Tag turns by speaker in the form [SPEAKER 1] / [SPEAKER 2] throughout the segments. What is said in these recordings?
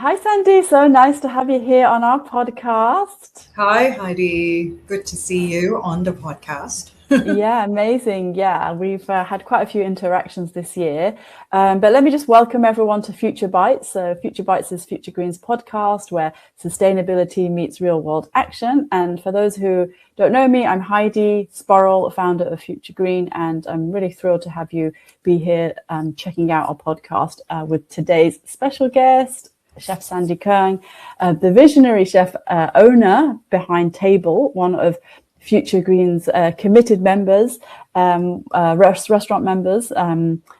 [SPEAKER 1] Hi, Sandy. So nice to have you here on our podcast.
[SPEAKER 2] Hi, Heidi. Good to see you on the podcast.
[SPEAKER 1] Yeah, amazing. Yeah, we've had quite a few interactions this year. But let me just welcome everyone to Future Bites. So, Future Bites is Future Green's podcast where sustainability meets real world action. And for those who don't know me, I'm Heidi Sporrell, founder of Future Green, and I'm really thrilled to have you be here checking out our podcast with today's special guest, Chef Sandy Keung, the visionary chef owner behind Table, one of Future Green's committed members, restaurant members,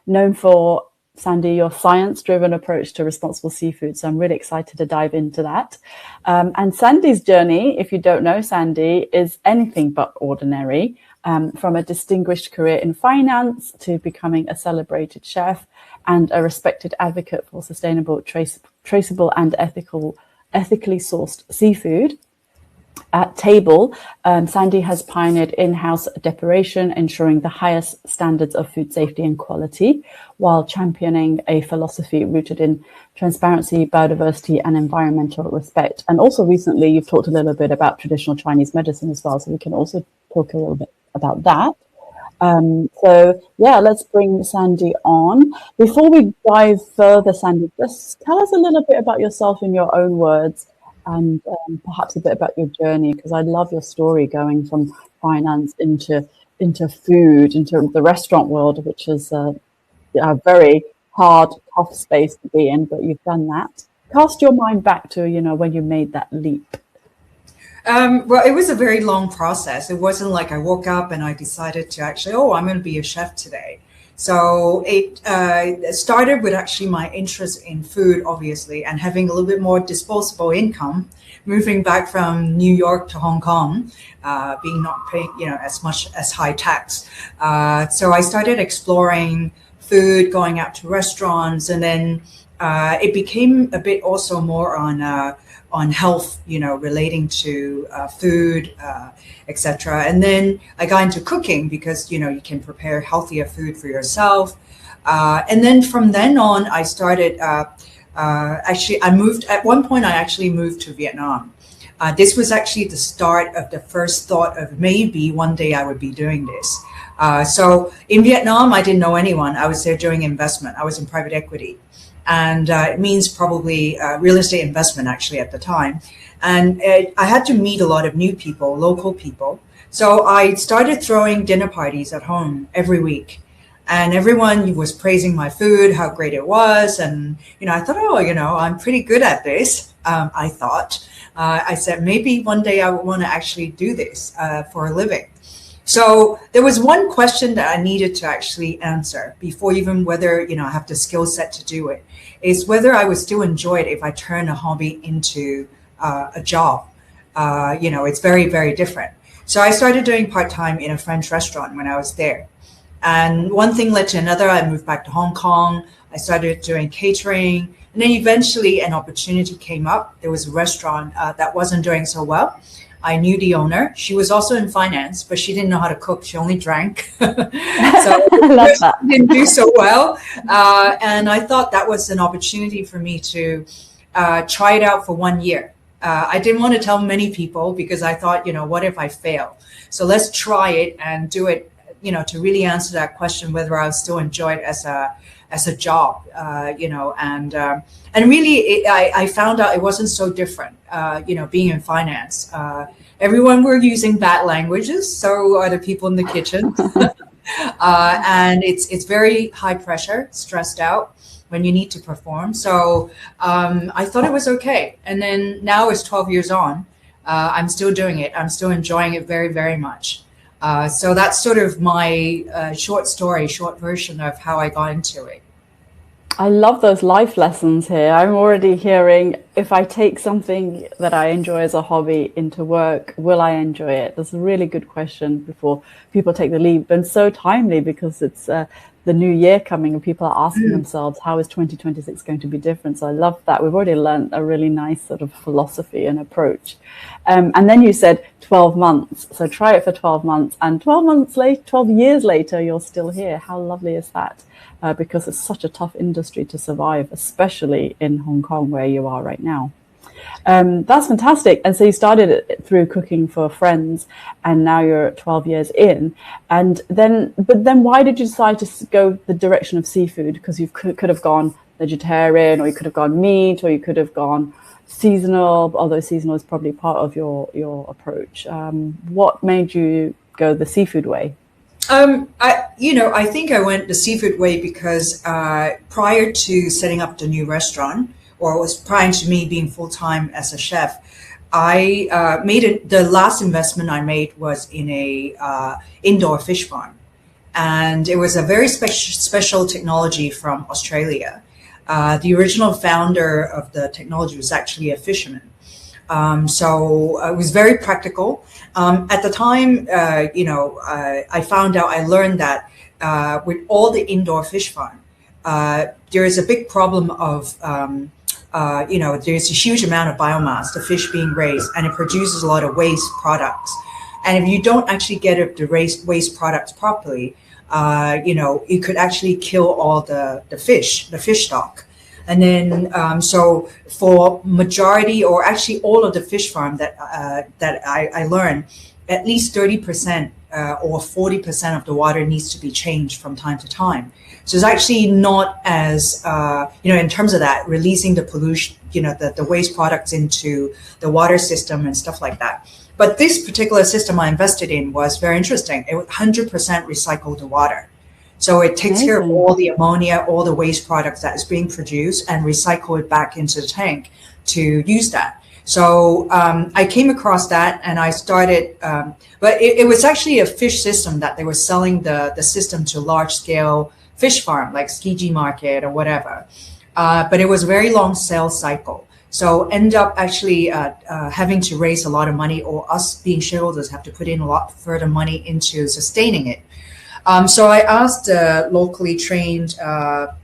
[SPEAKER 1] known for, Sandy, your science-driven approach to responsible seafood. So I'm really excited to dive into that. And Sandy's journey, if you don't know Sandy, is anything but ordinary. From a distinguished career in finance to becoming a celebrated chef and a respected advocate for sustainable, traceable and ethically sourced seafood. At Table, Sandy has pioneered in-house depuration, ensuring the highest standards of food safety and quality, while championing a philosophy rooted in transparency, biodiversity, and environmental respect. And also recently, you've talked a little bit about traditional Chinese medicine as well, so we can also talk a little bit about that. So yeah, let's bring Sandy on. Before we dive further, Sandy, just tell us a little bit about yourself in your own words, and perhaps a bit about your journey, because I love your story going from finance into food, into the restaurant world, which is a very hard, tough space to be in, but you've done that. Cast your mind back to, when you made that leap.
[SPEAKER 2] Well, it was a very long process. It wasn't like I woke up and I decided to actually, I'm going to be a chef today. So it started with actually my interest in food, obviously, and having a little bit more disposable income, moving back from New York to Hong Kong, being not paying, as much as high tax. So I started exploring food, going out to restaurants, and then it became a bit also more on health, relating to food, etc. And then I got into cooking because, you can prepare healthier food for yourself. And then from then on, I started, at one point, I actually moved to Vietnam. This was actually the start of the first thought of maybe one day I would be doing this. So in Vietnam, I didn't know anyone. I was there doing investment. I was in private equity. And it means probably real estate investment actually at the time. And I had to meet a lot of new people, local people. So I started throwing dinner parties at home every week. And everyone was praising my food, how great it was. And, I thought, I'm pretty good at this. I thought. I said, maybe one day I would want to actually do this for a living. So there was one question that I needed to actually answer before even whether, I have the skill set to do it, is whether I would still enjoy it if I turn a hobby into a job. It's very, very different. So I started doing part-time in a French restaurant when I was there. And one thing led to another. I moved back to Hong Kong. I started doing catering. And then eventually an opportunity came up. There was a restaurant that wasn't doing so well. I knew the owner. She was also in finance, but she didn't know how to cook. She only drank. So she didn't do so well. And I thought that was an opportunity for me to try it out for 1 year. I didn't want to tell many people because I thought, what if I fail? So let's try it and do it, to really answer that question, whether I would still enjoy it as a job, and really I found out it wasn't so different, being in finance. Everyone were using bad languages, so are the people in the kitchen. And it's very high pressure, stressed out when you need to perform. So I thought it was okay. And then now it's 12 years on. I'm still doing it. I'm still enjoying it very, very much. So that's sort of my short version of how I got into it.
[SPEAKER 1] I love those life lessons here. I'm already hearing, if I take something that I enjoy as a hobby into work, will I enjoy it? That's a really good question before people take the leap, and so timely because it's the new year coming and people are asking themselves, how is 2026 going to be different? So I love that. We've already learned a really nice sort of philosophy and approach. And then you said 12 months. So try it for 12 months, and 12 months later, 12 years later, you're still here. How lovely is that? Because it's such a tough industry to survive, especially in Hong Kong where you are right now. That's fantastic. And so you started it through cooking for friends, and now you're 12 years in. But then why did you decide to go the direction of seafood? Because you could have gone vegetarian, or you could have gone meat, or you could have gone seasonal, although seasonal is probably part of your approach. What made you go the seafood way?
[SPEAKER 2] I think I went the seafood way because prior to setting up the new restaurant, or it was prior to me being full-time as a chef, I the last investment I made was in a indoor fish farm. And it was a very special technology from Australia. The original founder of the technology was actually a fisherman. So it was very practical. At the time, I found out, I learned that with all the indoor fish farm, there is a big problem of, there's a huge amount of biomass, the fish being raised, and it produces a lot of waste products. And if you don't actually get the waste products properly, it could actually kill all the fish stock. And then, so for majority, or actually all of the fish farm that I learned, at least 30% or 40% of the water needs to be changed from time to time. So it's actually not as, in terms of that, releasing the pollution, the waste products into the water system and stuff like that. But this particular system I invested in was very interesting. It would 100% recycle the water. So it takes care of all the ammonia, all the waste products that is being produced, and recycle it back into the tank to use that. So I came across that, and I started, but it was actually a fish system that they were selling the system to large scale fish farm, like Skiji Market or whatever. But it was a very long sales cycle. So end up actually having to raise a lot of money, or us being shareholders have to put in a lot further money into sustaining it. So I asked locally trained our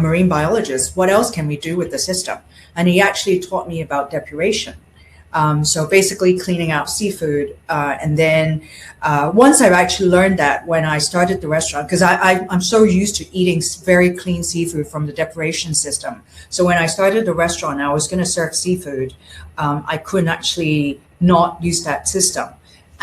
[SPEAKER 2] marine biologist, what else can we do with the system? And he actually taught me about depuration. So basically cleaning out seafood. And then once I've actually learned that, when I started the restaurant, because I'm so used to eating very clean seafood from the depuration system. So when I started the restaurant, I was going to serve seafood. I couldn't actually not use that system.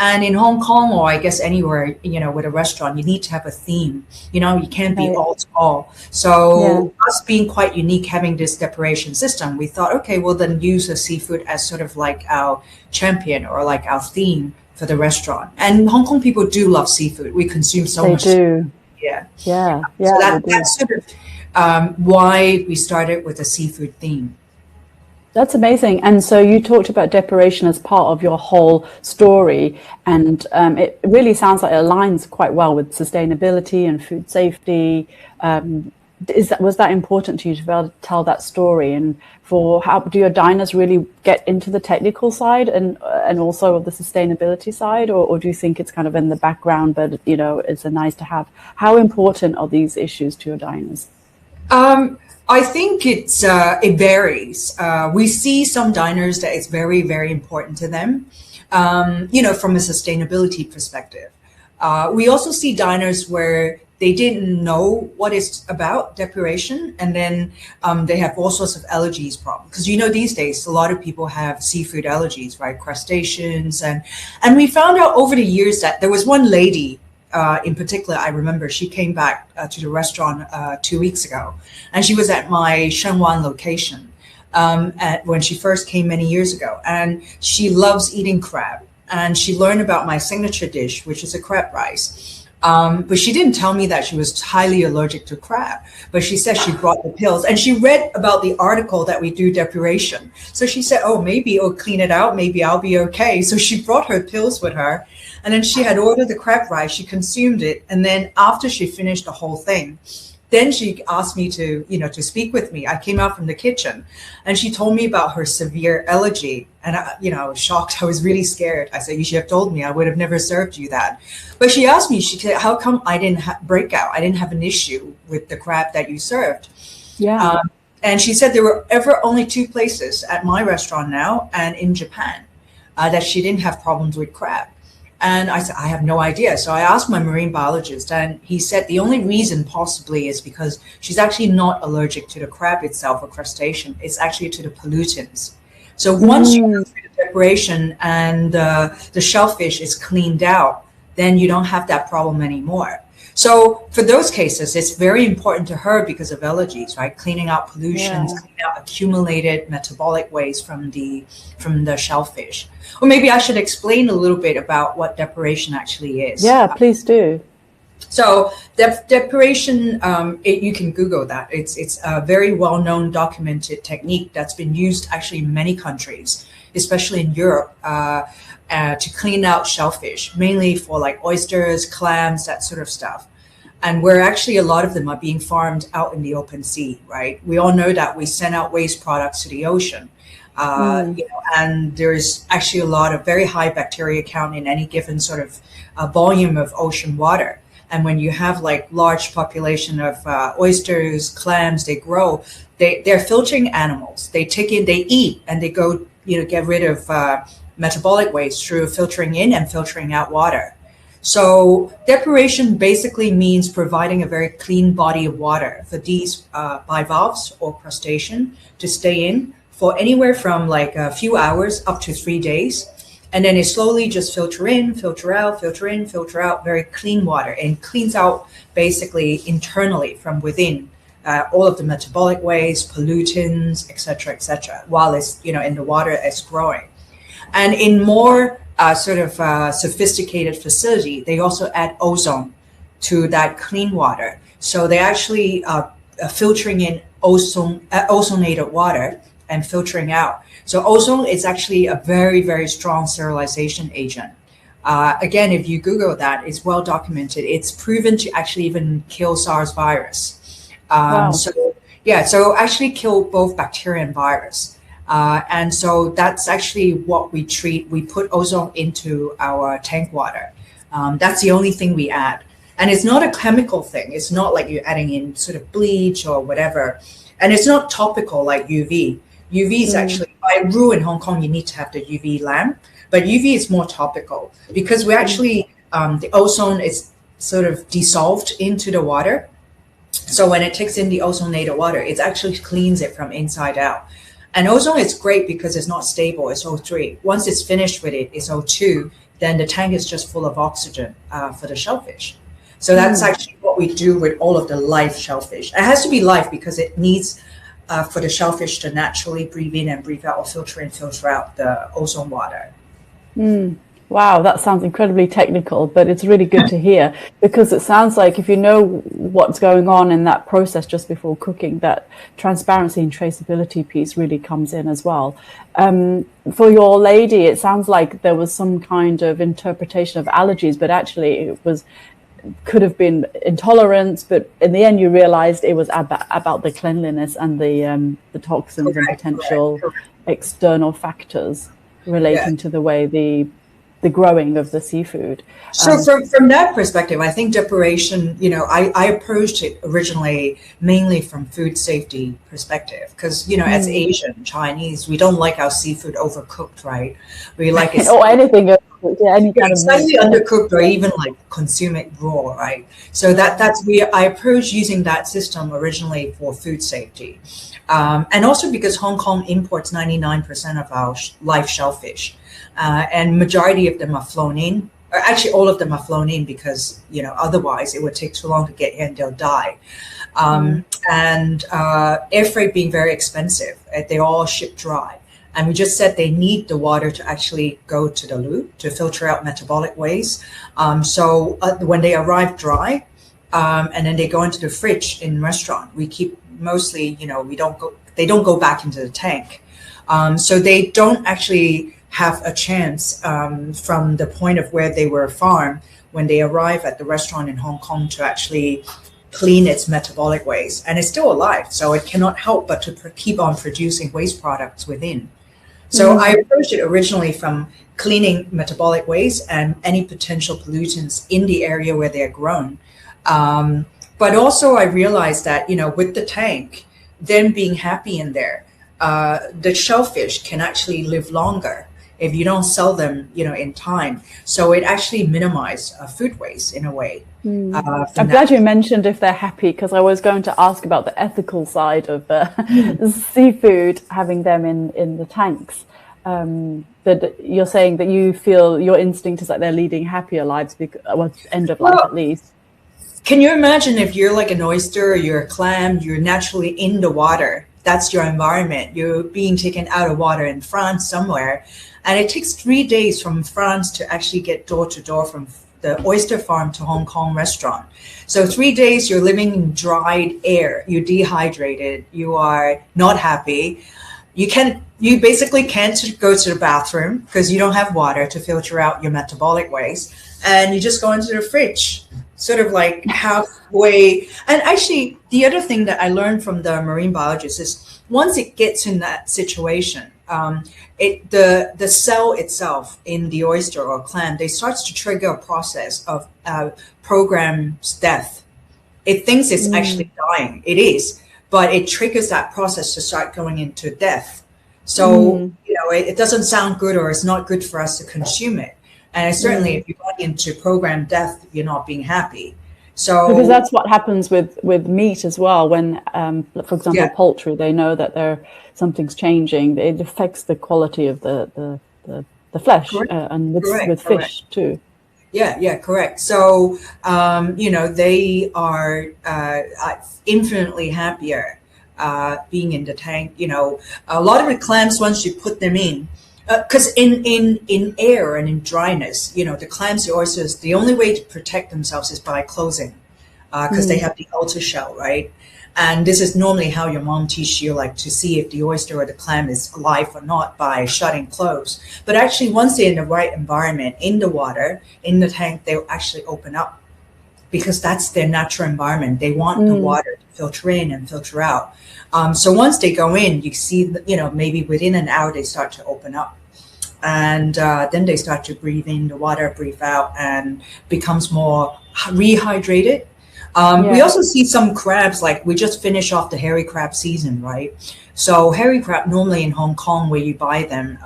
[SPEAKER 2] And in Hong Kong, or I guess anywhere, with a restaurant, you need to have a theme. You can't be all to all. So us being quite unique, having this depuration system, we thought, okay, we'll then use the seafood as sort of like our champion, or like our theme for the restaurant. And Hong Kong people do love seafood. We consume so much.
[SPEAKER 1] They do.
[SPEAKER 2] Yeah.
[SPEAKER 1] So
[SPEAKER 2] that's sort of why we started with a seafood theme.
[SPEAKER 1] That's amazing. And so you talked about depuration as part of your whole story, and it really sounds like it aligns quite well with sustainability and food safety. Was that important to you to be able to tell that story? And for how do your diners really get into the technical side and also the sustainability side, or do you think it's kind of in the background, but it's a nice to have? How important are these issues to your diners?
[SPEAKER 2] I think it varies. We see some diners that it's very, very important to them, from a sustainability perspective. We also see diners where they didn't know what it's about, depuration, and then they have all sorts of allergies problems. Because these days a lot of people have seafood allergies, right? Crustaceans, and we found out over the years that there was one lady. In particular, I remember she came back to the restaurant 2 weeks ago, and she was at my Shenzhen location when she first came many years ago. And she loves eating crab, and she learned about my signature dish, which is a crab rice. But she didn't tell me that she was highly allergic to crab, but she said she brought the pills, and she read about the article that we do depuration. So she said, oh, maybe it'll clean it out. Maybe I'll be okay. So she brought her pills with her, and then she had ordered the crab rice. She consumed it. And then after she finished the whole thing, then she asked me to, to speak with me. I came out from the kitchen and she told me about her severe allergy. And I was shocked. I was really scared. I said, you should have told me. I would have never served you that. But she asked me, she said, how come I didn't break out? I didn't have an issue with the crab that you served.
[SPEAKER 1] Yeah.
[SPEAKER 2] And she said there were ever only 2 places at my restaurant now and in Japan that she didn't have problems with crab. And I said, I have no idea. So I asked my marine biologist, and he said the only reason possibly is because she's actually not allergic to the crab itself or crustacean. It's actually to the pollutants. So once you go through the preparation and the shellfish is cleaned out, then you don't have that problem anymore. So for those cases, it's very important to her because of allergies, right? Cleaning out pollutions, cleaning out accumulated metabolic waste from the shellfish. Or maybe I should explain a little bit about what depuration actually is.
[SPEAKER 1] Yeah, please do.
[SPEAKER 2] So depuration, you can Google that. It's a very well-known documented technique that's been used actually in many countries, especially in Europe, to clean out shellfish, mainly for like oysters, clams, that sort of stuff. And where actually a lot of them are being farmed out in the open sea, right? We all know that we send out waste products to the ocean. And there's actually a lot of very high bacteria count in any given sort of volume of ocean water. And when you have like large population of oysters, clams, they grow, they're filtering animals. They take in, they eat, and they go, get rid of metabolic waste through filtering in and filtering out water. So depuration basically means providing a very clean body of water for these bivalves or crustacean to stay in for anywhere from like a few hours up to 3 days. And then it slowly just filter in, filter out, filter in, filter out, very clean water, and cleans out basically internally from within all of the metabolic waste, pollutants, et cetera, while it's, in the water as growing. And in more sophisticated facility, they also add ozone to that clean water. So they actually filtering in ozonated water and filtering out. So ozone is actually a very, very strong sterilization agent. Again, if you Google that, it's well documented. It's proven to actually even kill SARS virus.
[SPEAKER 1] Wow.
[SPEAKER 2] So actually kill both bacteria and virus. And so that's actually what we treat. We put ozone into our tank water. That's the only thing we add. And it's not a chemical thing. It's not like you're adding in sort of bleach or whatever. And it's not topical like UV. UV is actually, by rule in Hong Kong, you need to have the UV lamp. But UV is more topical because we actually, the ozone is sort of dissolved into the water. So when it takes in the ozonated water, it actually cleans it from inside out. And ozone is great because it's not stable, it's O3. Once it's finished with it, it's O2, then the tank is just full of oxygen for the shellfish. So that's actually what we do with all of the live shellfish. It has to be live because it needs for the shellfish to naturally breathe in and breathe out, or filter in, filter out the ozone water.
[SPEAKER 1] Wow, that sounds incredibly technical, but it's really good to hear, because it sounds like if you know what's going on in that process just before cooking, that transparency and traceability piece really comes in as well. For your lady, it sounds like there was some kind of interpretation of allergies, but actually could have been intolerance, but in the end you realized it was about the cleanliness and the toxins and potential external factors relating to the way the growing of the seafood.
[SPEAKER 2] So from that perspective, I think depuration, I approached it originally mainly from food safety perspective, because, as Asian, Chinese, we don't like our seafood overcooked, right? We like it
[SPEAKER 1] or anything. Any kind of
[SPEAKER 2] slightly undercooked, or even like consume it raw, right? So I approached using that system originally for food safety, and also because Hong Kong imports 99% of our live shellfish, and majority of them are flown in. Or actually, all of them are flown in because otherwise it would take too long to get here and they'll die. And air freight being very expensive, they all ship dry. And we just said they need the water to actually go to the loo to filter out metabolic waste. So when they arrive dry, and then they go into the fridge in restaurant, we keep mostly, they don't go back into the tank. So they don't actually have a chance from the point of where they were farmed when they arrive at the restaurant in Hong Kong to actually clean its metabolic waste, and it's still alive, so it cannot help but to keep on producing waste products within. So I approached it originally from cleaning metabolic waste and any potential pollutants in the area where they're grown. But also I realized that, with the tank, them being happy in there, the shellfish can actually live longer if you don't sell them, in time. So it actually minimized food waste in a way.
[SPEAKER 1] I'm glad you mentioned if they're happy, because I was going to ask about the ethical side of seafood, having them in the tanks. That you're saying that you feel your instinct is that they're leading happier lives, well, end of life at least.
[SPEAKER 2] Can you imagine if you're like an oyster or you're a clam, you're naturally in the water. That's your environment. You're being taken out of water in France somewhere. And it takes 3 days from France to actually get door to door from the oyster farm to Hong Kong restaurant. So 3 days you're living in dried air. You're dehydrated. You are not happy. You basically can't go to the bathroom because you don't have water to filter out your metabolic waste. And you just go into the fridge, sort of like halfway. And actually, the other thing that I learned from the marine biologist is once it gets in that situation, the cell itself in the oyster or clam, they starts to trigger a process of programmed death. It thinks it's actually dying. It is, but it triggers that process to start going into death. So, it doesn't sound good, or it's not good for us to consume it. And certainly if you're going into programmed death, you're not being happy. So
[SPEAKER 1] because that's what happens with meat as well. When, for example, poultry, they know that something's changing. It affects the quality of the flesh, and with fish too.
[SPEAKER 2] Yeah, correct. So, they are infinitely happier being in the tank. A lot of the clams, once you put them in, because in air and in dryness, the clams, the oysters, the only way to protect themselves is by closing, because they have the outer shell, right? And this is normally how your mom teaches you, like, to see if the oyster or the clam is alive or not by shutting closed. But actually, once they're in the right environment, in the water, in the tank, they'll actually open up, because that's their natural environment. They want the water to filter in and filter out. So once they go in, you see, maybe within an hour, they start to open up. And then they start to breathe in the water, breathe out, and becomes more rehydrated. We also see some crabs, like we just finished off the hairy crab season, right? So hairy crab, normally in Hong Kong where you buy them,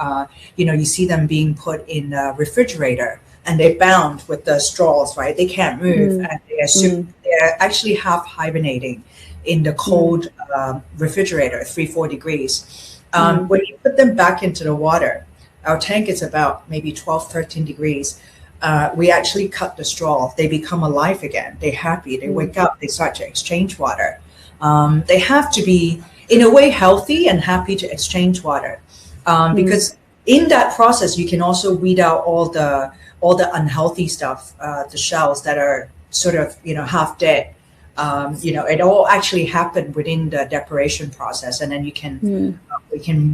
[SPEAKER 2] you see them being put in a refrigerator, and they're bound with the straws, right? They can't move, and they're actually half hibernating in the cold refrigerator, 3-4 degrees. When you put them back into the water, our tank is about maybe 12-13 degrees. We actually cut the straw. They become alive again. They're happy. They wake up. They start to exchange water. They have to be, in a way, healthy and happy to exchange water, because in that process, you can also weed out all the unhealthy stuff, the shells that are sort of half dead. It all actually happened within the depuration process, and then we can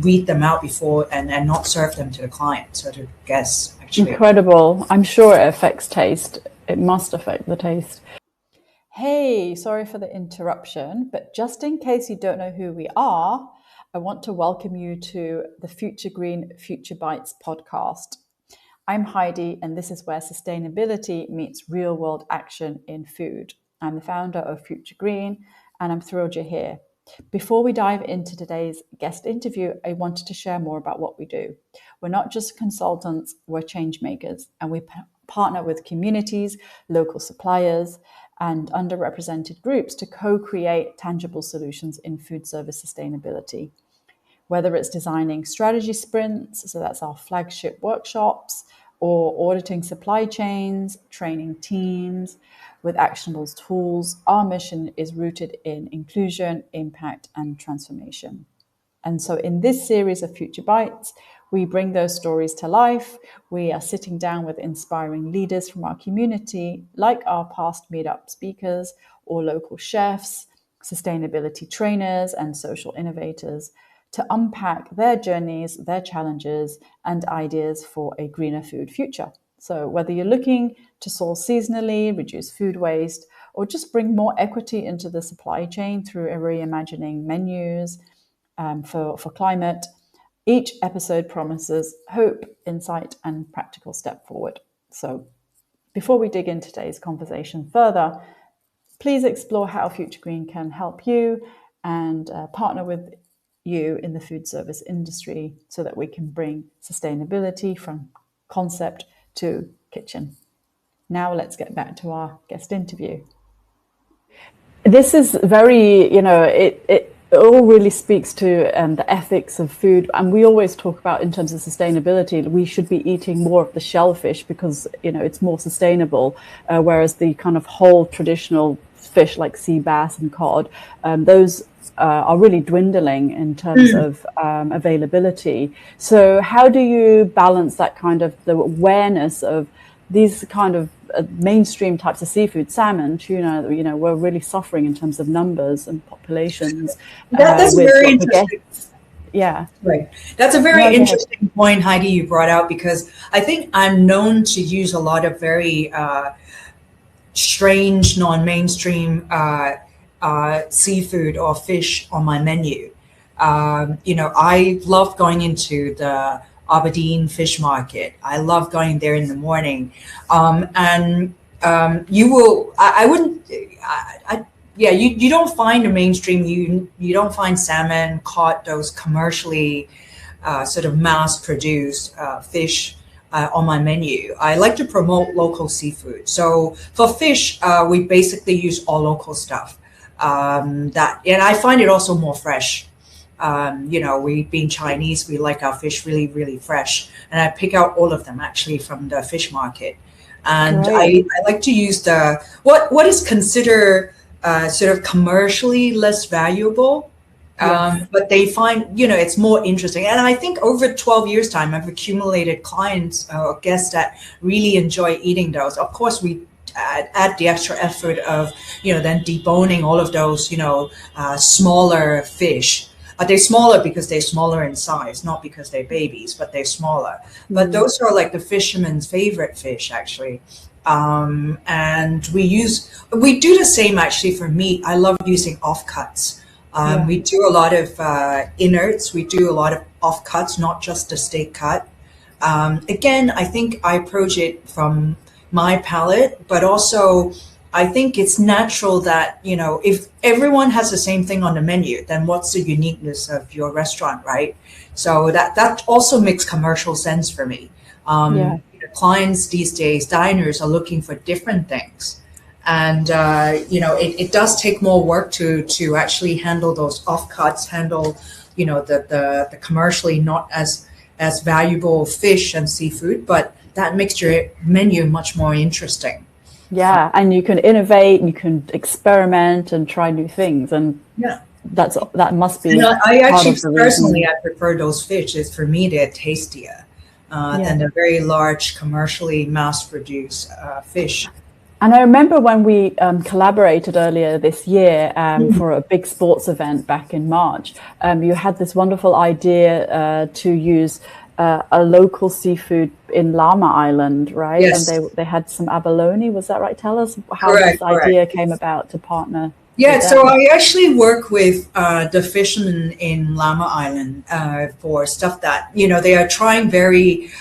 [SPEAKER 2] weed them out before and not serve them to the client, so to guests. Actually.
[SPEAKER 1] Incredible. I'm sure it affects taste. It must affect the taste. Hey, sorry for the interruption, but just in case you don't know who we are, I want to welcome you to the Future Green Future Bites podcast. I'm Heidi, and this is where sustainability meets real-world action in food. I'm the founder of Future Green, and I'm thrilled you're here. Before we dive into today's guest interview, I wanted to share more about what we do. We're not just consultants, we're change makers, and we partner with communities, local suppliers, and underrepresented groups to co-create tangible solutions in food service sustainability. Whether it's designing strategy sprints, so that's our flagship workshops, or auditing supply chains, training teams with actionable tools, our mission is rooted in inclusion, impact, and transformation. And so in this series of Future Bites, we bring those stories to life. We are sitting down with inspiring leaders from our community, like our past meetup speakers or local chefs, sustainability trainers, and social innovators, to unpack their journeys, their challenges, and ideas for a greener food future. So whether you're looking to source seasonally, reduce food waste, or just bring more equity into the supply chain through reimagining menus for climate. Each episode promises hope, insight, and practical step forward. So before we dig into today's conversation further, please explore how Future Green can help you and partner with you in the food service industry so that we can bring sustainability from concept to kitchen. Now let's get back to our guest interview. This is very, it all really speaks to the ethics of food. And we always talk about, in terms of sustainability, we should be eating more of the shellfish because, it's more sustainable, whereas the kind of whole traditional fish like sea bass and cod, those are really dwindling in terms of availability. So how do you balance that kind of the awareness of these kind of mainstream types of seafood, salmon, tuna, we're really suffering in terms of numbers and populations.
[SPEAKER 2] That's very interesting.
[SPEAKER 1] Yeah.
[SPEAKER 2] Right. That's a very interesting point, Heidi, you brought out, because I think I'm known to use a lot of very strange, non-mainstream seafood or fish on my menu. I love going into the Aberdeen fish market. I love going there in the morning. You don't find a mainstream, you don't find salmon, cod, those commercially sort of mass produced fish on my menu. I like to promote local seafood. So for fish, we basically use all local stuff. And I find it also more fresh. We being Chinese, we like our fish really, really fresh. And I pick out all of them actually from the fish market. And I like to use what is considered sort of commercially less valuable. But they find, it's more interesting. And I think over 12 years time, I've accumulated clients or guests that really enjoy eating those. Of course, we add the extra effort of, then deboning all of those, smaller fish. They're smaller because they're smaller in size, not because they're babies, but they're smaller. But those are like the fisherman's favorite fish, actually. And we do the same actually for meat. I love using offcuts. We do a lot of innards. We do a lot of offcuts, not just the steak cut. Again, I think I approach it from my palate, but also I think it's natural that, if everyone has the same thing on the menu, then what's the uniqueness of your restaurant, right? So that also makes commercial sense for me. Clients these days, diners are looking for different things. And, it does take more work to actually handle those offcuts, handle, the commercially not as valuable fish and seafood, but that makes your menu much more interesting.
[SPEAKER 1] Yeah, and you can innovate, you can experiment and try new things, and that must be.
[SPEAKER 2] I actually personally, I prefer those fish. It's for me they're tastier than the very large commercially mass-produced fish.
[SPEAKER 1] And I remember when we collaborated earlier this year for a big sports event back in March, you had this wonderful idea to use a local seafood in Llama Island, right?
[SPEAKER 2] Yes.
[SPEAKER 1] And they had some abalone. Was that right? Tell us how this idea came about to partner.
[SPEAKER 2] Yeah, so I actually work with the fishermen in Llama Island for stuff that, they are trying very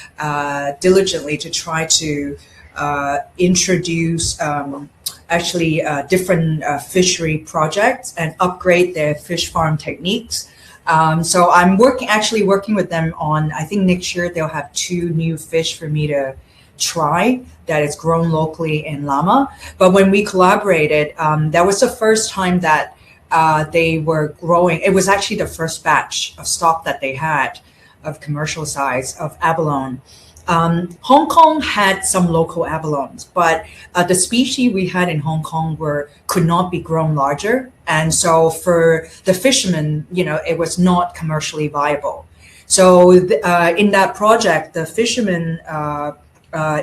[SPEAKER 2] diligently to try to introduce different fishery projects and upgrade their fish farm techniques. So I'm working with them on, I think next year they'll have 2 new fish for me to try that is grown locally in Llama. But when we collaborated, that was the first time that they were growing. It was actually the first batch of stock that they had of commercial size of abalone. Hong Kong had some local abalones, but the species we had in Hong Kong could not be grown larger. And so for the fishermen, it was not commercially viable. So in that project, the fishermen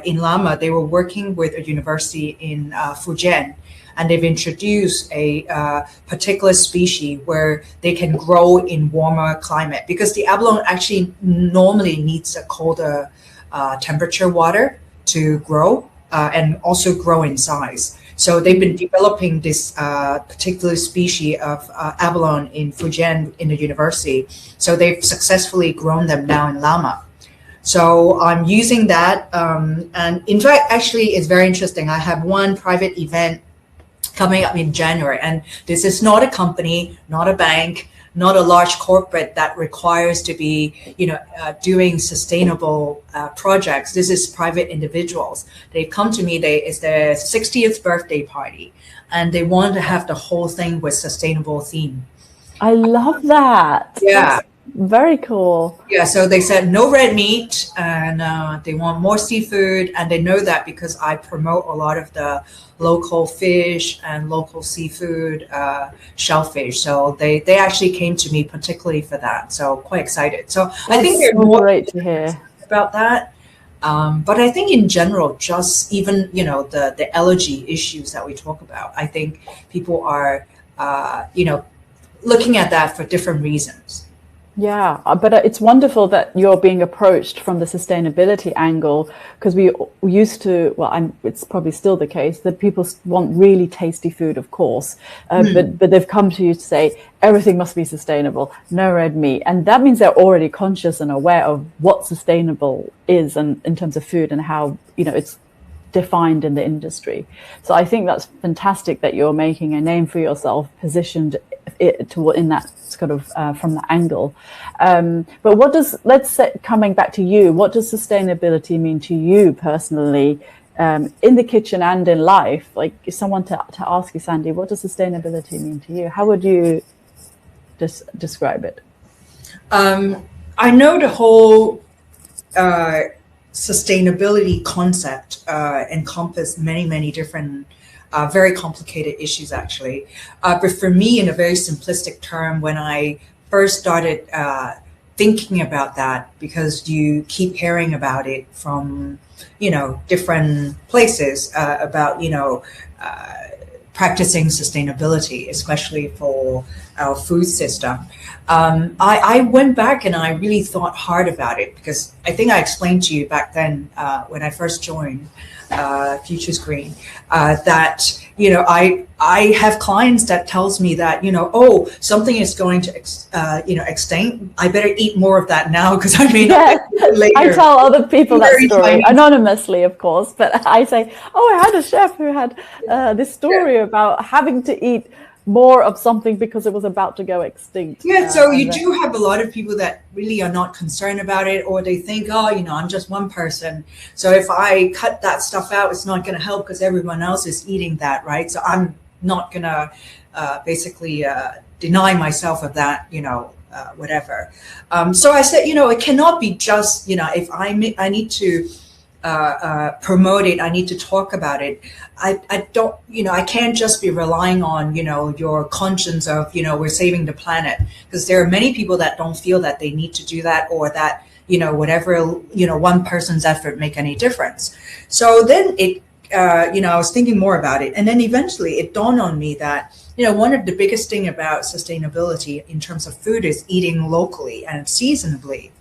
[SPEAKER 2] in Llama, they were working with a university in Fujian, and they've introduced a particular species where they can grow in warmer climate, because the abalone actually normally needs a colder temperature water to grow and also grow in size. So they've been developing this particular species of abalone in Fujian in the university. So they've successfully grown them now in Lama. So I'm using that. And in fact, actually, it's very interesting. I have one private event coming up in January. And this is not a company, not a bank, not a large corporate that requires to be, doing sustainable projects. This is private individuals. They come to me, it's their 60th birthday party, and they want to have the whole thing with sustainable theme.
[SPEAKER 1] I love that.
[SPEAKER 2] Yeah.
[SPEAKER 1] That's very cool.
[SPEAKER 2] Yeah, so they said no red meat, and they want more seafood, and they know that because I promote a lot of the local fish and local seafood, shellfish. So they actually came to me particularly for that. So quite excited. So I think they're more
[SPEAKER 1] great to hear
[SPEAKER 2] about that. But I think in general, just even, the allergy issues that we talk about, I think people are, looking at that for different reasons.
[SPEAKER 1] Yeah, but it's wonderful that you're being approached from the sustainability angle, because we used to, it's probably still the case that people want really tasty food, of course, but they've come to you to say everything must be sustainable, no red meat. And that means they're already conscious and aware of what sustainable is, and in terms of food and how, it's defined in the industry. So I think that's fantastic that you're making a name for yourself, positioned in that sort of from the angle. But let's say, coming back to you, what does sustainability mean to you personally, in the kitchen and in life? Like, if someone to ask you, Sandy, what does sustainability mean to you? How would you describe it?
[SPEAKER 2] I know the whole sustainability concept encompass many different very complicated issues, actually. But for me, in a very simplistic term, when I first started thinking about that, because you keep hearing about it from, different places about, practicing sustainability, especially for our food system. I went back and I really thought hard about it, because I think I explained to you back then when I first joined Futures Green, that I have clients that tells me that something is going to extinct. I better eat more of that now, because I may not later.
[SPEAKER 1] I tell other people that story
[SPEAKER 2] tiny.
[SPEAKER 1] Anonymously, of course, but I say, I had a chef who had this story about having to eat more of something because it was about to go extinct.
[SPEAKER 2] Yeah, so you do have a lot of people that really are not concerned about it, or they think, I'm just one person. So if I cut that stuff out, it's not going to help because everyone else is eating that, right? So I'm not going to basically deny myself of that, whatever. So I said, it cannot be just, if I need to promote it, I need to talk about it. I don't, I can't just be relying on, your conscience of, we're saving the planet, because there are many people that don't feel that they need to do that, or that, whatever, one person's effort make any difference. So then it, I was thinking more about it. And then eventually it dawned on me that, one of the biggest thing about sustainability in terms of food is eating locally and seasonably.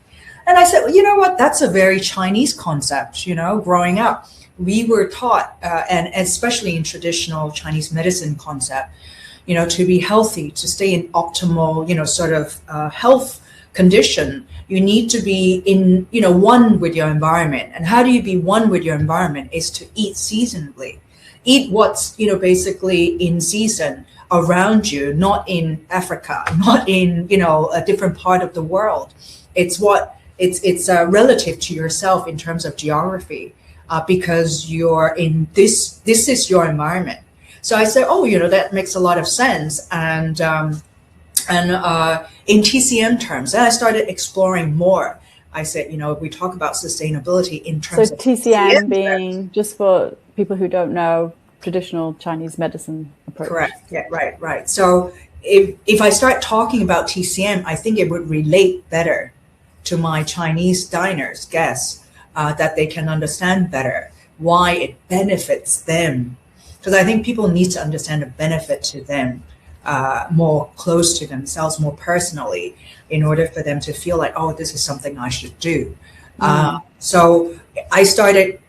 [SPEAKER 2] And I said, well, you know what, that's a very Chinese concept, growing up. We were taught, and especially in traditional Chinese medicine concept, to be healthy, to stay in optimal, sort of health condition, you need to be in, one with your environment. And how do you be one with your environment is to eat seasonably. Eat what's, basically in season around you, not in Africa, not in, a different part of the world. It's relative to yourself in terms of geography, because you're in this is your environment. So I said, that makes a lot of sense. And in TCM terms, and I started exploring more. I said, we talk about sustainability in terms of
[SPEAKER 1] TCM being, just for people who don't know, traditional Chinese medicine approach.
[SPEAKER 2] Correct. Yeah, right. So if I start talking about TCM, I think it would relate better to my Chinese diners, guests, that they can understand better why it benefits them. Because I think people need to understand the benefit to them more close to themselves, more personally, in order for them to feel like, this is something I should do. So I started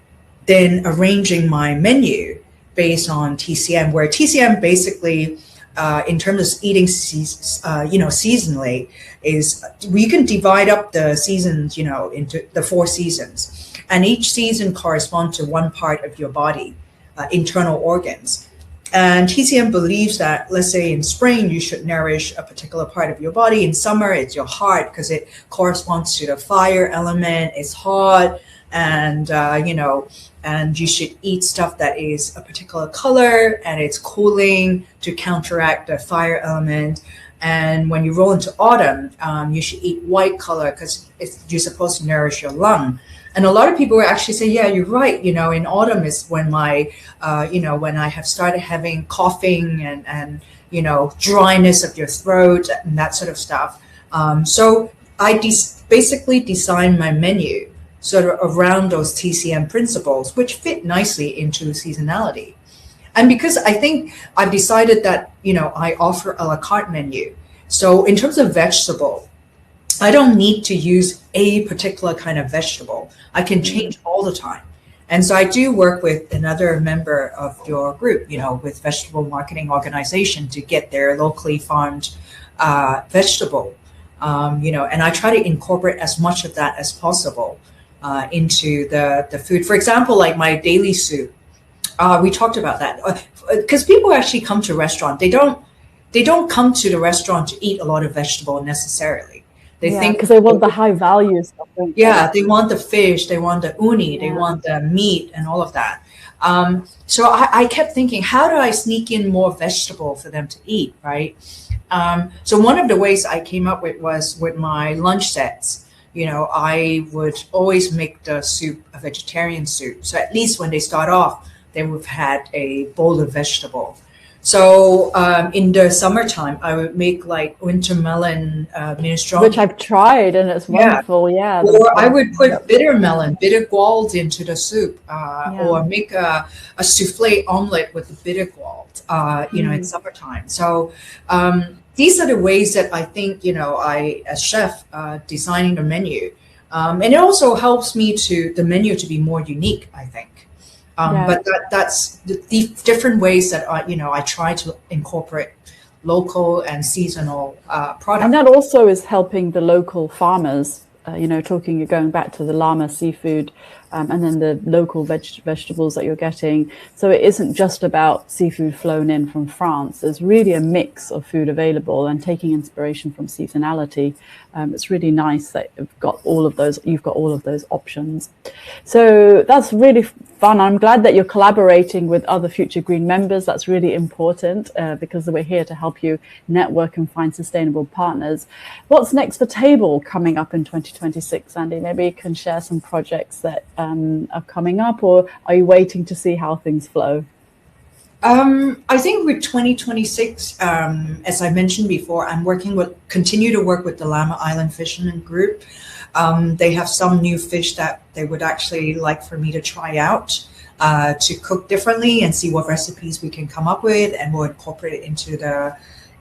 [SPEAKER 2] then arranging my menu based on TCM, where TCM basically, in terms of eating, seasonally, is we can divide up the seasons, into the 4 seasons, and each season corresponds to one part of your body, internal organs. And TCM believes that, let's say in spring, you should nourish a particular part of your body. In summer, it's your heart because it corresponds to the fire element. It's hot, and and you should eat stuff that is a particular color and it's cooling to counteract the fire element. And when you roll into autumn, you should eat white color because you're supposed to nourish your lung. And a lot of people will actually say, yeah, you're right. In autumn is when my, when I have started having coughing and dryness of your throat and that sort of stuff. So I basically designed my menu sort of around those TCM principles, which fit nicely into seasonality. And because I think I've decided that, I offer a la carte menu. So in terms of vegetable, I don't need to use a particular kind of vegetable. I can change all the time. And so I do work with another member of your group, with vegetable marketing organization to get their locally farmed vegetable, and I try to incorporate as much of that as possible into the food. For example, like my daily soup, we talked about that because people actually come to a restaurant. They don't come to the restaurant to eat a lot of vegetable necessarily. They think
[SPEAKER 1] because they want the high value stuff.
[SPEAKER 2] Yeah, they want the fish, they want the uni, they want the meat and all of that. So I kept thinking, how do I sneak in more vegetable for them to eat, right? So one of the ways I came up with was with my lunch sets. I would always make the soup a vegetarian soup. So at least when they start off, they would have had a bowl of vegetable. So in the summertime, I would make like winter melon minestrone.
[SPEAKER 1] Which I've tried and it's wonderful, yeah.
[SPEAKER 2] Or I would put bitter melon, bitter gourd into the soup, or make a souffle omelet with the bitter gourd, in summertime. So these are the ways that I think, I, as chef, designing the menu. And it also helps me the menu to be more unique, I think. But that's the different ways that I try to incorporate local and seasonal products.
[SPEAKER 1] And that also is helping the local farmers, going back to the llama seafood and then the local vegetables that you're getting. So it isn't just about seafood flown in from France. There's really a mix of food available and taking inspiration from seasonality. It's really nice that you've got all of those options. So that's really fun. I'm glad that you're collaborating with other Future Green members. That's really important because we're here to help you network and find sustainable partners. What's next for Table coming up in 2026, Sandy? Maybe you can share some projects that are coming up, or are you waiting to see how things flow?
[SPEAKER 2] I think with 2026, as I mentioned before, continue to work with the Llama Island Fishermen Group. They have some new fish that they would actually like for me to try out to cook differently and see what recipes we can come up with, and we'll incorporate it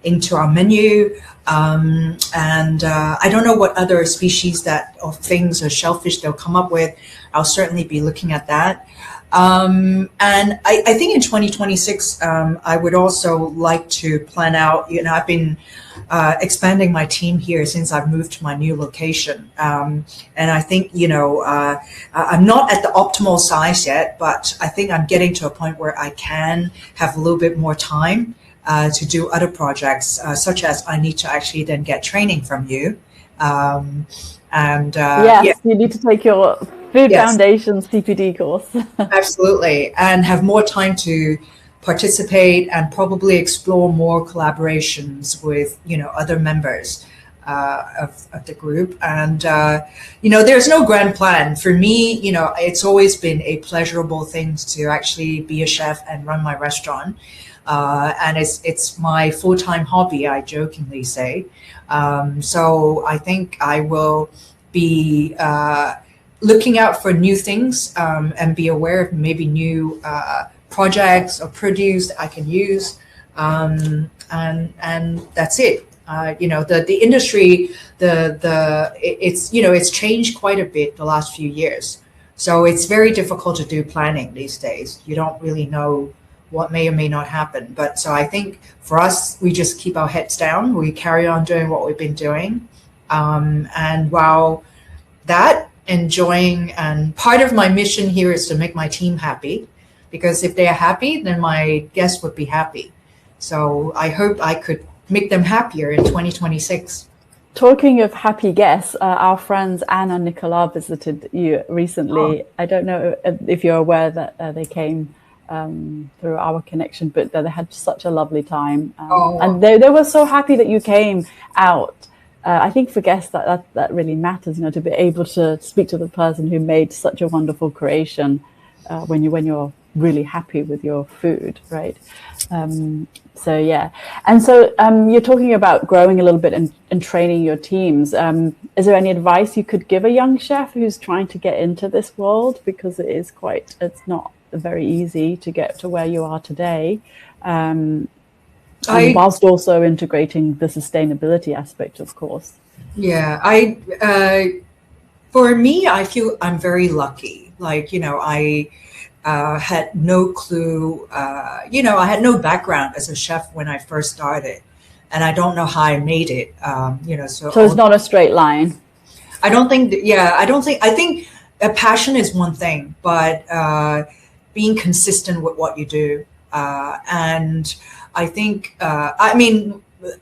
[SPEAKER 2] into our menu. And I don't know what other species or things or shellfish they'll come up with. I'll certainly be looking at that. And I think in 2026, I would also like to plan out, I've been expanding my team here since I've moved to my new location. And I think, I'm not at the optimal size yet, but I think I'm getting to a point where I can have a little bit more time to do other projects, such as I need to actually then get training from you.
[SPEAKER 1] You need to take your Food Foundation CPD course.
[SPEAKER 2] Absolutely. And have more time to participate and probably explore more collaborations with, other members of the group. And, there's no grand plan. For me, it's always been a pleasurable thing to actually be a chef and run my restaurant. And it's my full-time hobby, I jokingly say. So I think I will be looking out for new things and be aware of maybe new projects or produce that I can use. And that's it. The industry, it's changed quite a bit the last few years. So it's very difficult to do planning these days. You don't really know what may or may not happen. But so I think for us, we just keep our heads down. We carry on doing what we've been doing. And while that, enjoying, and part of my mission here is to make my team happy, because if they are happy, then my guests would be happy. So I hope I could make them happier in 2026.
[SPEAKER 1] Talking of happy guests, our friends Anne and Nicolas visited you recently.
[SPEAKER 2] Oh.
[SPEAKER 1] I don't know if you're aware that they came through our connection, but they had such a lovely time. And they were so happy that you came out. I think for guests that really matters, to be able to speak to the person who made such a wonderful creation when you're really happy with your food, right? So yeah, and so you're talking about growing a little bit and training your teams. Is there any advice you could give a young chef who's trying to get into this world, because it's not very easy to get to where you are today, whilst also integrating the sustainability aspect, of course? Yeah,
[SPEAKER 2] for me, I feel I'm very lucky. I had no clue. I had no background as a chef when I first started, and I don't know how I made it. So
[SPEAKER 1] it's not a straight line.
[SPEAKER 2] I don't think. I think a passion is one thing, but being consistent with what you do, and I think.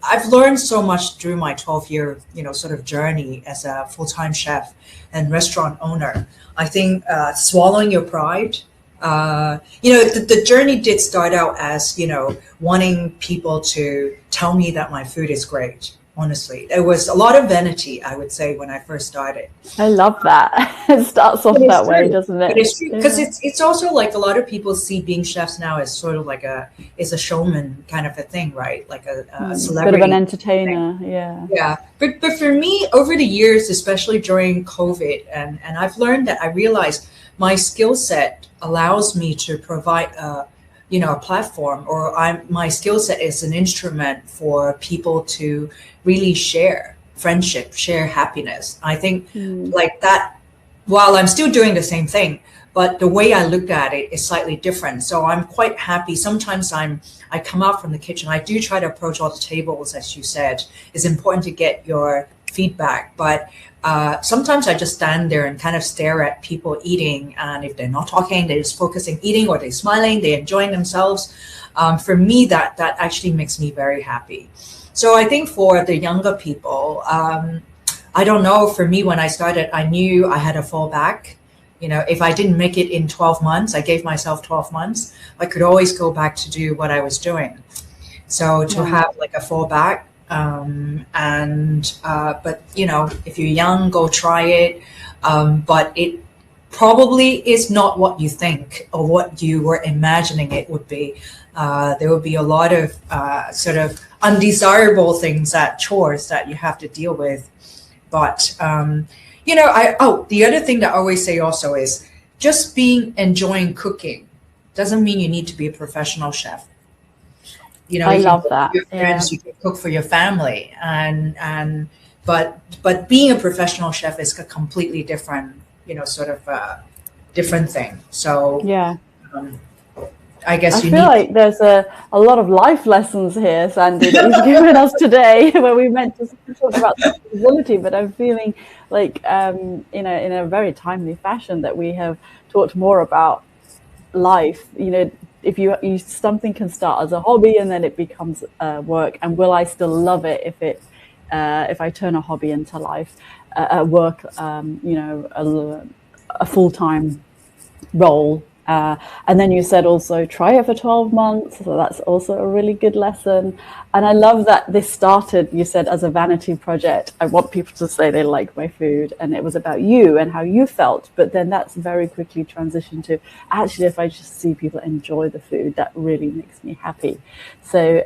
[SPEAKER 2] I've learned so much through my 12-year, sort of journey as a full-time chef and restaurant owner. I think swallowing your pride. The journey did start out as, wanting people to tell me that my food is great. Honestly, there was a lot of vanity, I would say, when I first started.
[SPEAKER 1] I love that. It starts off that way, doesn't it?
[SPEAKER 2] But it's true, because it's also like a lot of people see being chefs now as sort of like a showman kind of a thing, right? Like a celebrity,
[SPEAKER 1] bit of an entertainer, thing.
[SPEAKER 2] Yeah. But for me, over the years, especially during COVID, and I've learned that I realized my skill set allows me to provide a platform, or my skill set is an instrument for people to really share friendship, share happiness. I think like that, while I'm still doing the same thing, but the way I looked at it is slightly different. So I'm quite happy. Sometimes I come out from the kitchen. I do try to approach all the tables, as you said. It's important to get your feedback, but sometimes I just stand there and kind of stare at people eating, and if they're not talking, they're just focusing eating, or they're smiling, they're enjoying themselves. For me, that actually makes me very happy. So I think for the younger people, I don't know, for me, when I started, I knew I had a fallback. If I didn't make it in 12 months, I gave myself 12 months, I could always go back to do what I was doing. So to have like a fallback, but if you're young, go try it. But it probably is not what you think or what you were imagining it would be. There will be a lot of sort of undesirable things, chores that you have to deal with. But the other thing that I always say also is just enjoying cooking doesn't mean you need to be a professional chef.
[SPEAKER 1] I love that.
[SPEAKER 2] Your friends, you can cook for your family, but being a professional chef is a completely different, sort of different thing. So
[SPEAKER 1] yeah,
[SPEAKER 2] I guess
[SPEAKER 1] I feel like there's a lot of life lessons here, Sandy, that you've given us today, where we meant to talk about sustainability, but I'm feeling like in a very timely fashion that we have talked more about life. If you something can start as a hobby and then it becomes work, and will I still love it if I turn a hobby into life, work, a full-time role. And then you said also try it for 12 months. So that's also a really good lesson. And I love that this started, you said, as a vanity project. I want people to say they like my food, and it was about you and how you felt. But then that's very quickly transitioned to, actually, if I just see people enjoy the food, that really makes me happy. So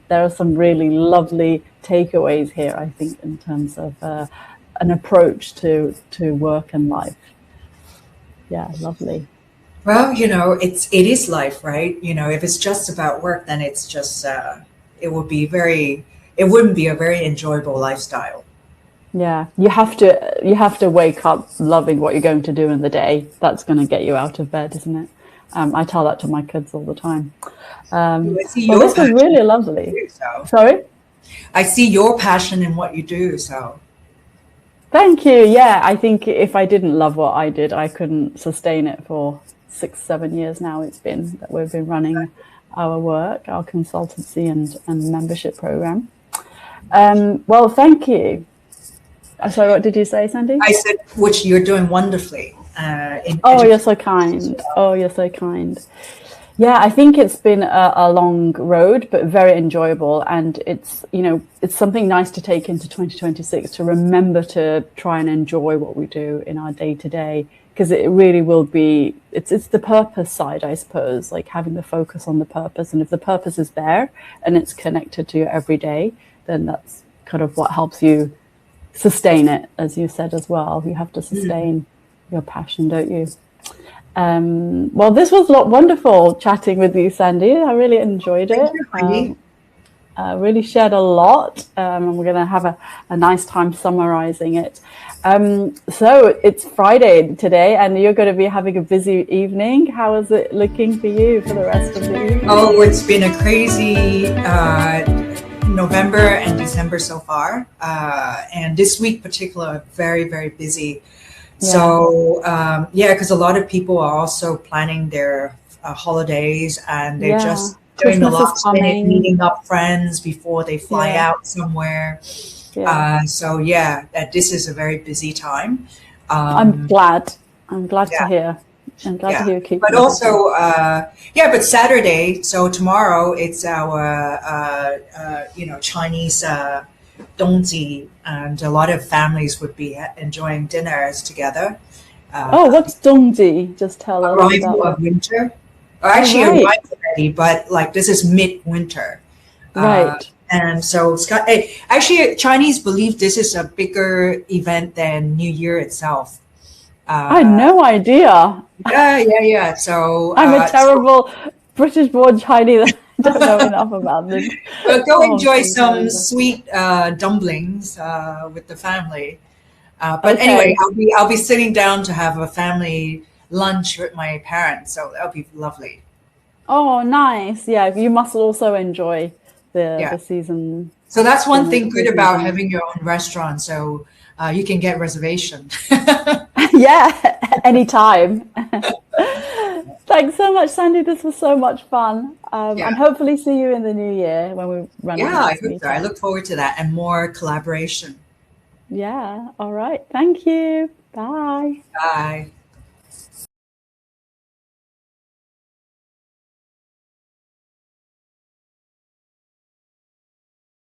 [SPEAKER 1] there are some really lovely takeaways here, I think, in terms of an approach to work and life. Yeah, lovely.
[SPEAKER 2] Well, it is life, right? If it's just about work, then it's just it wouldn't be a very enjoyable lifestyle.
[SPEAKER 1] Yeah, you have to wake up loving what you're going to do in the day. That's going to get you out of bed, isn't it? I tell that to my kids all the time.
[SPEAKER 2] I see
[SPEAKER 1] Well,
[SPEAKER 2] your
[SPEAKER 1] this was
[SPEAKER 2] passion
[SPEAKER 1] really
[SPEAKER 2] in what
[SPEAKER 1] lovely.
[SPEAKER 2] you do, so
[SPEAKER 1] Sorry?
[SPEAKER 2] I see your passion in what you do. So
[SPEAKER 1] Thank you. Yeah, I think if I didn't love what I did, I couldn't sustain it for 6, 7 years now. It's been that we've been running our work, our consultancy and membership program. Well, thank you. Sorry, what did you say, Sandy?
[SPEAKER 2] I said, which you're doing wonderfully in
[SPEAKER 1] Oh, you're
[SPEAKER 2] education
[SPEAKER 1] so
[SPEAKER 2] as
[SPEAKER 1] kind.
[SPEAKER 2] well.
[SPEAKER 1] Oh, you're so kind. Yeah, I think it's been a long road, but very enjoyable. And it's, it's something nice to take into 2026 to remember to try and enjoy what we do in our day to day, because it really will be, it's the purpose side, I suppose, like having the focus on the purpose. And if the purpose is there and it's connected to your everyday, then that's kind of what helps you sustain it, as you said as well. You have to sustain your passion, don't you? Well, this was wonderful chatting with you, Sandy. I really enjoyed
[SPEAKER 2] Thank
[SPEAKER 1] it.
[SPEAKER 2] you, Heidi.
[SPEAKER 1] Really shared a lot, and we're going to have a nice time summarizing it. So it's Friday today, and you're going to be having a busy evening. How is it looking for you for the rest of the evening?
[SPEAKER 2] Oh, it's been a crazy November and December so far, and this week particular, very, very busy. So because a lot of people are also planning their holidays, and they're just doing the last minute, meeting up friends before they fly out somewhere. That this is a very busy time.
[SPEAKER 1] I'm glad to hear. I'm glad to hear you keep.
[SPEAKER 2] But also, but Saturday, so tomorrow, it's our Chinese Dongji, and a lot of families would be enjoying dinners together.
[SPEAKER 1] What's Dongji? Just tell us.
[SPEAKER 2] Arrival of winter. Or actually arrived already, but like this is mid-winter.
[SPEAKER 1] Right.
[SPEAKER 2] And so actually Chinese believe this is a bigger event than New Year itself.
[SPEAKER 1] I had no idea.
[SPEAKER 2] Yeah. So
[SPEAKER 1] I'm a terrible British-born Chinese. I don't know enough about this.
[SPEAKER 2] But go enjoy some sweet dumplings with the family. But anyway, I'll be sitting down to have a family lunch with my parents, so that'll be lovely.
[SPEAKER 1] Oh, nice! Yeah, you must also enjoy the season.
[SPEAKER 2] So that's one thing good about having your own restaurant. So you can get reservation.
[SPEAKER 1] Yeah, anytime. Thanks so much, Sandy. This was so much fun. And hopefully see you in the new year when we run.
[SPEAKER 2] Yeah, I hope so. I look forward to that and more collaboration.
[SPEAKER 1] Yeah. All right. Thank you. Bye.
[SPEAKER 2] Bye.